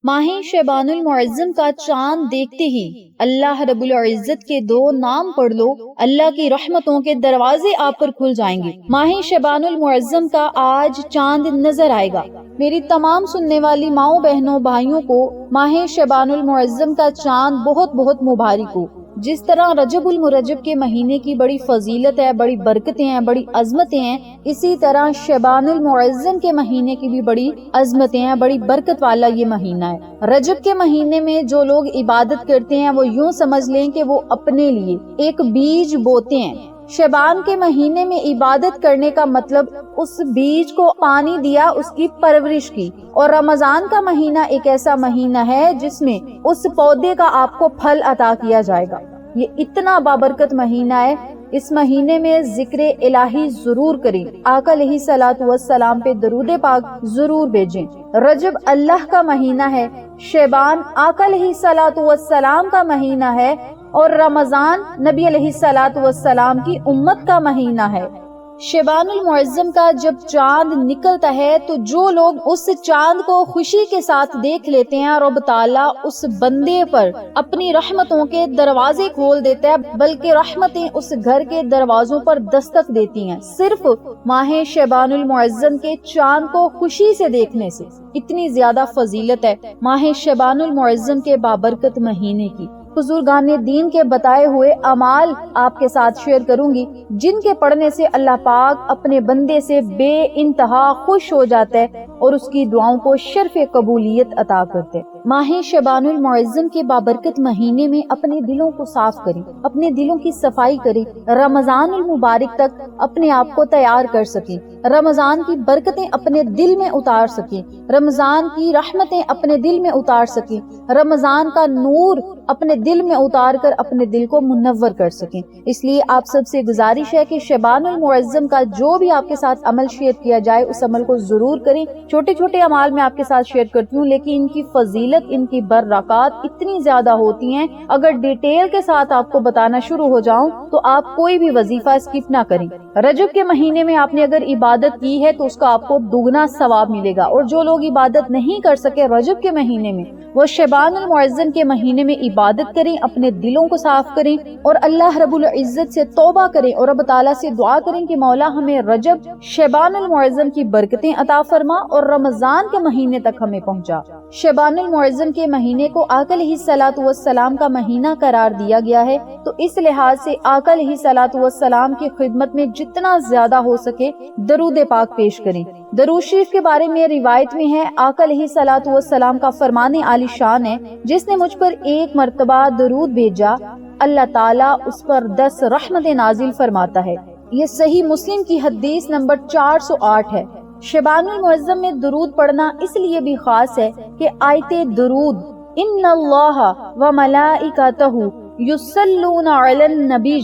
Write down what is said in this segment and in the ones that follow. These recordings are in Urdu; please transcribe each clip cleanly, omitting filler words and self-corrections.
ماہ شعبان المعظم کا چاند دیکھتے ہی اللہ رب العزت کے دو نام پڑھ لو، اللہ کی رحمتوں کے دروازے آپ پر کھل جائیں گے۔ ماہ شعبان المعظم کا آج چاند نظر آئے گا۔ میری تمام سننے والی ماؤں بہنوں بھائیوں کو ماہ شعبان المعظم کا چاند بہت بہت مبارک ہو۔ جس طرح رجب المرجب کے مہینے کی بڑی فضیلت ہے، بڑی برکتیں ہیں، بڑی عظمتیں ہیں، اسی طرح شعبان المعظم کے مہینے کی بھی بڑی عظمتیں ہیں، بڑی برکت والا یہ مہینہ ہے۔ رجب کے مہینے میں جو لوگ عبادت کرتے ہیں وہ یوں سمجھ لیں کہ وہ اپنے لیے ایک بیج بوتے ہیں۔ شعبان کے مہینے میں عبادت کرنے کا مطلب اس بیج کو پانی دیا، اس کی پرورش کی۔ اور رمضان کا مہینہ ایک ایسا مہینہ ہے جس میں اس پودے کا آپ کو پھل عطا کیا جائے گا۔ یہ اتنا بابرکت مہینہ ہے، اس مہینے میں ذکر الہی ضرور کریں، آقا علیہ الصلوۃ والسلام پہ درود پاک ضرور بھیجیں۔ رجب اللہ کا مہینہ ہے، شعبان آقا علیہ الصلوۃ والسلام کا مہینہ ہے، اور رمضان نبی علیہ الصلوۃ والسلام کی امت کا مہینہ ہے۔ شعبان المعظم کا جب چاند نکلتا ہے تو جو لوگ اس چاند کو خوشی کے ساتھ دیکھ لیتے ہیں، رب تعالیٰ اس بندے پر اپنی رحمتوں کے دروازے کھول دیتا ہے، بلکہ رحمتیں اس گھر کے دروازوں پر دستک دیتی ہیں، صرف ماہ شعبان المعظم کے چاند کو خوشی سے دیکھنے سے۔ اتنی زیادہ فضیلت ہے ماہ شعبان المعظم کے بابرکت مہینے کی۔ بزرگان دین کے بتائے ہوئے اعمال آپ کے ساتھ شیئر کروں گی، جن کے پڑھنے سے اللہ پاک اپنے بندے سے بے انتہا خوش ہو جاتا ہے اور اس کی دعاؤں کو شرف قبولیت عطا کرتے ہیں۔ ماہ شعبان المعظم کے بابرکت مہینے میں اپنے دلوں کو صاف کریں، اپنے دلوں کی صفائی کریں، رمضان المبارک تک اپنے آپ کو تیار کر سکیں، رمضان کی برکتیں اپنے دل میں اتار سکیں، رمضان کی رحمتیں اپنے دل میں اتار سکیں، رمضان کا نور اپنے دل میں اتار کر اپنے دل کو منور کر سکیں۔ اس لیے آپ سب سے گزارش ہے کہ شعبان المعظم کا جو بھی آپ کے ساتھ عمل شیئر کیا جائے اس عمل کو ضرور کریں۔ چھوٹے چھوٹے اعمال میں آپ کے ساتھ شیئر کرتی ہوں، لیکن ان کی فضیلت، ان کی برکات اتنی زیادہ ہوتی ہیں، اگر ڈیٹیل کے ساتھ آپ کو بتانا شروع ہو جاؤں تو آپ کوئی بھی وظیفہ اسکپ نہ کریں۔ رجب کے مہینے میں آپ نے اگر عبادت کی ہے تو اس کا آپ کو دگنا ثواب ملے گا، اور جو لوگ عبادت نہیں کر سکے رجب کے مہینے میں، وہ شعبان المعظم کے مہینے میں عبادت کریں، اپنے دلوں کو صاف کریں اور اللہ رب العزت سے توبہ کریں اور رب تعالیٰ سے دعا کریں کہ مولا ہمیں رجب شعبان المعظم کی برکتیں عطا فرما اور رمضان کے مہینے تک ہمیں پہنچا۔ شعبان المعظم کے مہینے کو آقا علیہ الصلوۃ والسلام کا مہینہ قرار دیا گیا ہے، تو اس لحاظ سے آقا علیہ الصلوۃ والسلام کی خدمت میں جتنا زیادہ ہو سکے درود پاک پیش کریں۔ درود شریف کے بارے میں روایت میں ہے، آقا علیہ الصلوۃ والسلام کا فرمان عالی شان ہے، جس نے مجھ پر ایک مرتبہ درود بھیجا اللہ تعالیٰ اس پر 10 رحمت نازل فرماتا ہے۔ یہ صحیح مسلم کی حدیث نمبر 408 ہے۔ شعبان المعظم میں درود پڑھنا اس لیے بھی خاص ہے کہ آیت درود ان اللہ و ملائکتہ یصلون علی النبی،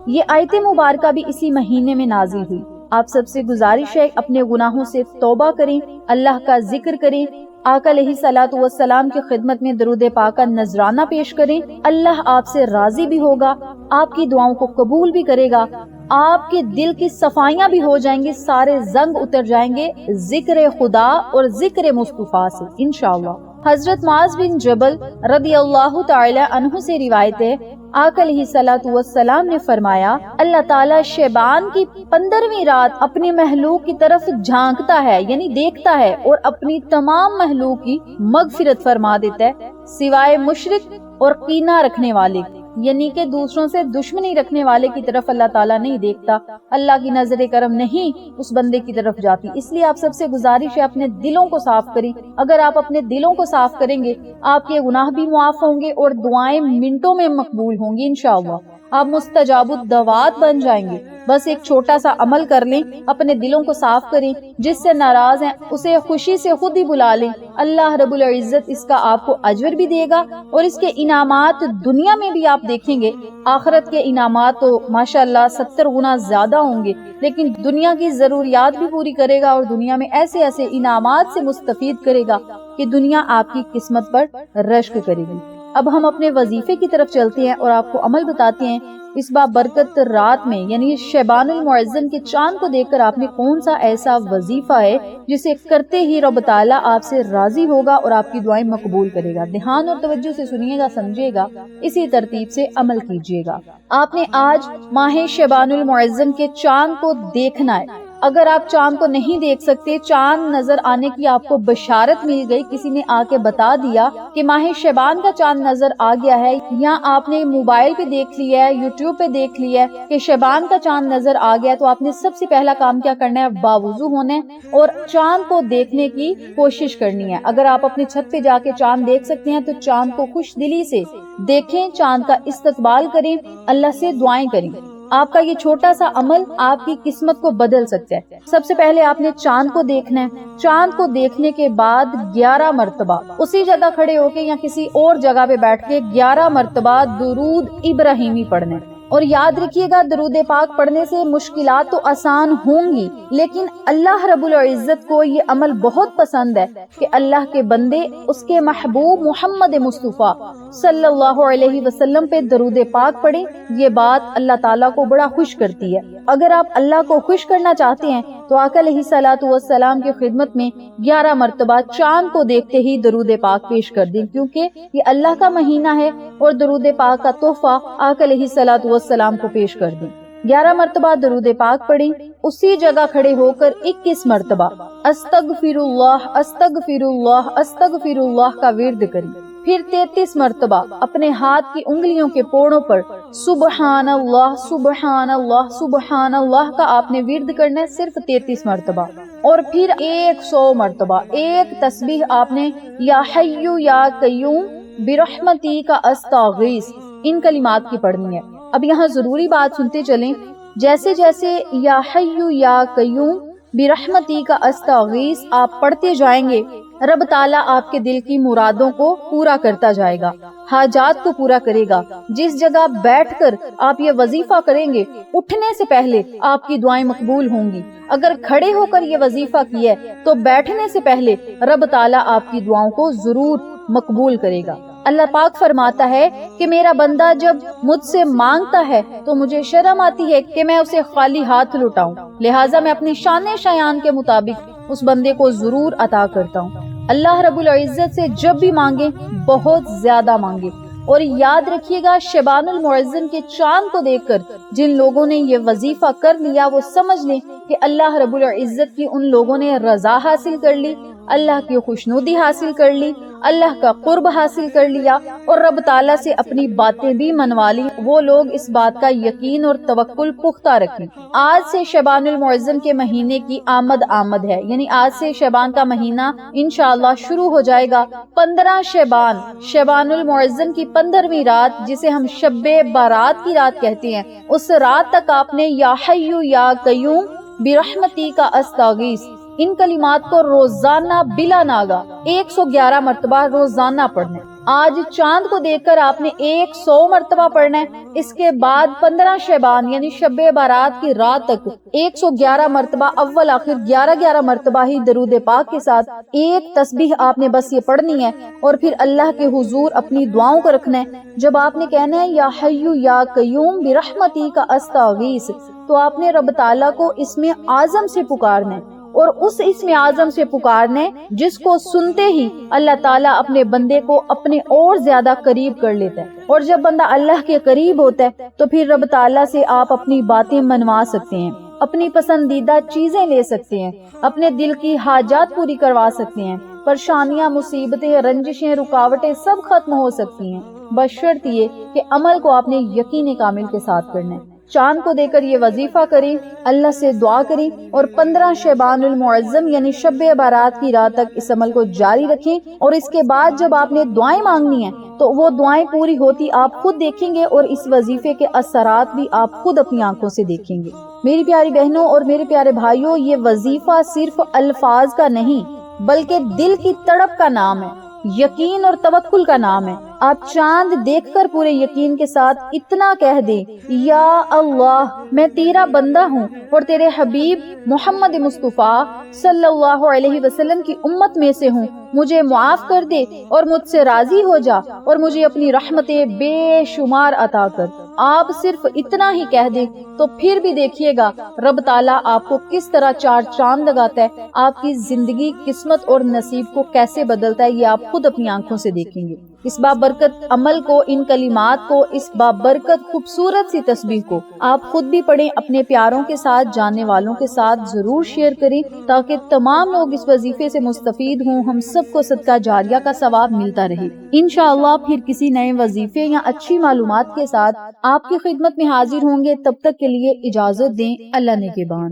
یہ آیت مبارکہ بھی اسی مہینے میں نازل ہوئی۔ آپ سب سے گزارش ہے اپنے گناہوں سے توبہ کریں، اللہ کا ذکر کریں، آقا علیہ الصلوۃ والسلام کی خدمت میں درود پاک کا نذرانہ پیش کریں، اللہ آپ سے راضی بھی ہوگا، آپ کی دعاؤں کو قبول بھی کرے گا، آپ کے دل کی صفائیاں بھی ہو جائیں گی، سارے زنگ اتر جائیں گے ذکر خدا اور ذکر مصطفیٰ سے انشاءاللہ۔ حضرت معاذ بن جبل رضی اللہ تعالی عنہ سے روایت ہے، آقا علیہ الصلوۃ والسلام نے فرمایا، اللہ تعالیٰ شعبان کی 15ویں رات اپنی مخلوق کی طرف جھانکتا ہے، یعنی دیکھتا ہے، اور اپنی تمام مخلوق کی مغفرت فرما دیتا ہے سوائے مشرک اور کینہ رکھنے والے، یعنی کہ دوسروں سے دشمنی رکھنے والے کی طرف اللہ تعالیٰ نہیں دیکھتا، اللہ کی نظر کرم نہیں اس بندے کی طرف جاتی۔ اس لیے آپ سب سے گزارش ہے اپنے دلوں کو صاف کریں، اگر آپ اپنے دلوں کو صاف کریں گے آپ کے گناہ بھی معاف ہوں گے اور دعائیں منٹوں میں مقبول ہوں گی انشاءاللہ، آپ مستجاب الدعوات بن جائیں گے۔ بس ایک چھوٹا سا عمل کر لیں، اپنے دلوں کو صاف کریں، جس سے ناراض ہیں اسے خوشی سے خود ہی بلا لیں، اللہ رب العزت اس کا آپ کو اجر بھی دے گا اور اس کے انعامات دنیا میں بھی آپ دیکھیں گے۔ آخرت کے انعامات تو ماشاءاللہ 70 گنا زیادہ ہوں گے، لیکن دنیا کی ضروریات بھی پوری کرے گا اور دنیا میں ایسے ایسے انعامات سے مستفید کرے گا کہ دنیا آپ کی قسمت پر رشک کرے گی۔ اب ہم اپنے وظیفے کی طرف چلتے ہیں اور آپ کو عمل بتاتے ہیں۔ اس بابرکت رات میں یعنی شعبان المعظم کے چاند کو دیکھ کر آپ نے کون سا ایسا وظیفہ ہے جسے کرتے ہی رب تعالیٰ آپ سے راضی ہوگا اور آپ کی دعائیں مقبول کرے گا؟ دھیان اور توجہ سے سنیے گا، سمجھے گا، اسی ترتیب سے عمل کیجیے گا۔ آپ نے آج ماہ شعبان المعظم کے چاند کو دیکھنا ہے۔ اگر آپ چاند کو نہیں دیکھ سکتے، چاند نظر آنے کی آپ کو بشارت مل گئی، کسی نے آ کے بتا دیا کہ ماہ شعبان کا چاند نظر آ گیا ہے، یا آپ نے موبائل پہ دیکھ لیا ہے، یوٹیوب پہ دیکھ لیا ہے کہ شعبان کا چاند نظر آ گیا، تو آپ نے سب سے پہلا کام کیا کرنا ہے؟ باوضو ہونا ہے اور چاند کو دیکھنے کی کوشش کرنی ہے۔ اگر آپ اپنی چھت پہ جا کے چاند دیکھ سکتے ہیں تو چاند کو خوش دلی سے دیکھیں، چاند کا استقبال کریں، اللہ سے دعائیں کریں۔ آپ کا یہ چھوٹا سا عمل آپ کی قسمت کو بدل سکتا ہے۔ سب سے پہلے آپ نے چاند کو دیکھنا ہے۔ چاند کو دیکھنے کے بعد 11 مرتبہ اسی جگہ کھڑے ہو کے یا کسی اور جگہ پہ بیٹھ کے 11 مرتبہ درود ابراہیمی پڑھنا ہے۔ اور یاد رکھیے گا، درود پاک پڑھنے سے مشکلات تو آسان ہوں گی، لیکن اللہ رب العزت کو یہ عمل بہت پسند ہے کہ اللہ کے بندے اس کے محبوب محمد مصطفیٰ صلی اللہ علیہ وسلم پہ درود پاک پڑھیں۔ یہ بات اللہ تعالیٰ کو بڑا خوش کرتی ہے۔ اگر آپ اللہ کو خوش کرنا چاہتے ہیں تو آقا علیہ الصلوۃ والسلام کی خدمت میں 11 مرتبہ چاند کو دیکھتے ہی درود پاک پیش کر دیں، کیونکہ یہ اللہ کا مہینہ ہے اور درود پاک کا تحفہ آقا علیہ الصلوۃ والسلام کو پیش کر دیں۔ 11 مرتبہ درود پاک پڑھیں، اسی جگہ کھڑے ہو کر 21 مرتبہ استغفر اللہ استغفر اللہ استغفر اللہ کا ورد کریں۔ پھر 33 مرتبہ اپنے ہاتھ کی انگلیوں کے پوڑوں پر سبحان اللہ سبحان اللہ سبحان اللہ کا آپ نے ورد کرنا ہے، صرف 33 مرتبہ۔ اور پھر 100 مرتبہ ایک تسبیح آپ نے یا حی یا قیوم برحمتی کا استغیث، ان کلمات کی پڑھنی ہے۔ اب یہاں ضروری بات سنتے چلیں، جیسے جیسے یا حی یا قیوم برحمتی کا استغیث آپ پڑھتے جائیں گے، رب تعالیٰ آپ کے دل کی مرادوں کو پورا کرتا جائے گا، حاجات کو پورا کرے گا۔ جس جگہ بیٹھ کر آپ یہ وظیفہ کریں گے، اٹھنے سے پہلے آپ کی دعائیں مقبول ہوں گی۔ اگر کھڑے ہو کر یہ وظیفہ کیا ہے تو بیٹھنے سے پہلے رب تعالیٰ آپ کی دعاؤں کو ضرور مقبول کرے گا۔ اللہ پاک فرماتا ہے کہ میرا بندہ جب مجھ سے مانگتا ہے تو مجھے شرم آتی ہے کہ میں اسے خالی ہاتھ لوٹاؤں، لہٰذا میں اپنی شان شایان کے مطابق اس بندے کو ضرور عطا کرتا ہوں۔ اللہ رب العزت سے جب بھی مانگے بہت زیادہ مانگے، اور یاد رکھیے گا شعبان المعظم کے چاند کو دیکھ کر جن لوگوں نے یہ وظیفہ کر لیا وہ سمجھ لیں کہ اللہ رب العزت کی ان لوگوں نے رضا حاصل کر لی، اللہ کی خوشنودی حاصل کر لی، اللہ کا قرب حاصل کر لیا اور رب تعالیٰ سے اپنی باتیں بھی منوا لی۔ وہ لوگ اس بات کا یقین اور توکل پختہ رکھیں۔ آج سے شعبان المعظم کے مہینے کی آمد ہے، یعنی آج سے شعبان کا مہینہ انشاءاللہ شروع ہو جائے گا۔ 15 شعبان، شعبان المعظم کی 15ویں رات، جسے ہم شب بارات کی رات کہتے ہیں، اس رات تک آپ نے یا حی یا قیوم برحمتی کا استغیث، ان کلمات کو روزانہ بلا ناگا 111 مرتبہ روزانہ پڑھنا ہے۔ آج چاند کو دیکھ کر آپ نے 100 مرتبہ پڑھنا ہے۔ اس کے بعد 15 شعبان یعنی شب بارات کی رات تک 111 مرتبہ، اول آخر 11 مرتبہ ہی درود پاک کے ساتھ ایک تسبیح آپ نے بس یہ پڑھنی ہے، اور پھر اللہ کے حضور اپنی دعاؤں کو رکھنا ہے۔ جب آپ نے کہنا ہے یا حی یا قیوم برحمتی کا استغیث، تو آپ نے رب تعالیٰ کو اسم اعظم سے پکارنا ہے، اور اس اسم اعظم سے پکارنے جس کو سنتے ہی اللہ تعالیٰ اپنے بندے کو اپنے اور زیادہ قریب کر لیتا ہے۔ اور جب بندہ اللہ کے قریب ہوتا ہے تو پھر رب تعالیٰ سے آپ اپنی باتیں منوا سکتے ہیں، اپنی پسندیدہ چیزیں لے سکتے ہیں، اپنے دل کی حاجات پوری کروا سکتے ہیں، پریشانیاں، مصیبتیں، رنجشیں، رکاوٹیں سب ختم ہو سکتی ہیں، بشرط یہ کہ عمل کو آپ نے یقین کامل کے ساتھ کرنا ہے۔ چاند کو دے کر یہ وظیفہ کریں، اللہ سے دعا کریں، اور 15 شعبان المعظم یعنی شب بارات کی رات تک اس عمل کو جاری رکھیں۔ اور اس کے بعد جب آپ نے دعائیں مانگنی ہیں تو وہ دعائیں پوری ہوتی آپ خود دیکھیں گے، اور اس وظیفے کے اثرات بھی آپ خود اپنی آنکھوں سے دیکھیں گے۔ میری پیاری بہنوں اور میرے پیارے بھائیوں، یہ وظیفہ صرف الفاظ کا نہیں بلکہ دل کی تڑپ کا نام ہے، یقین اور توکل کا نام ہے۔ آپ چاند دیکھ کر پورے یقین کے ساتھ اتنا کہہ دیں، یا اللہ میں تیرا بندہ ہوں اور تیرے حبیب محمد مصطفیٰ صلی اللہ علیہ وسلم کی امت میں سے ہوں، مجھے معاف کر دے اور مجھ سے راضی ہو جا اور مجھے اپنی رحمتیں بے شمار عطا کر۔ آپ صرف اتنا ہی کہہ دیں تو پھر بھی دیکھیے گا رب تعالیٰ آپ کو کس طرح چار چاند لگاتا ہے، آپ کی زندگی، قسمت اور نصیب کو کیسے بدلتا ہے، یہ آپ خود اپنی آنکھوں سے دیکھیں گے۔ اس بابرکت عمل کو، ان کلمات کو، اس بابرکت خوبصورت سی تسبیح کو آپ خود بھی پڑھیں، اپنے پیاروں کے ساتھ، جاننے والوں کے ساتھ ضرور شیئر کریں تاکہ تمام لوگ اس وظیفے سے مستفید ہوں، ہم سب کو صدقہ جاریہ کا ثواب ملتا رہے۔ انشاءاللہ پھر کسی نئے وظیفے یا اچھی معلومات کے ساتھ آپ کی خدمت میں حاضر ہوں گے، تب تک کے لیے اجازت دیں، اللہ نگہبان۔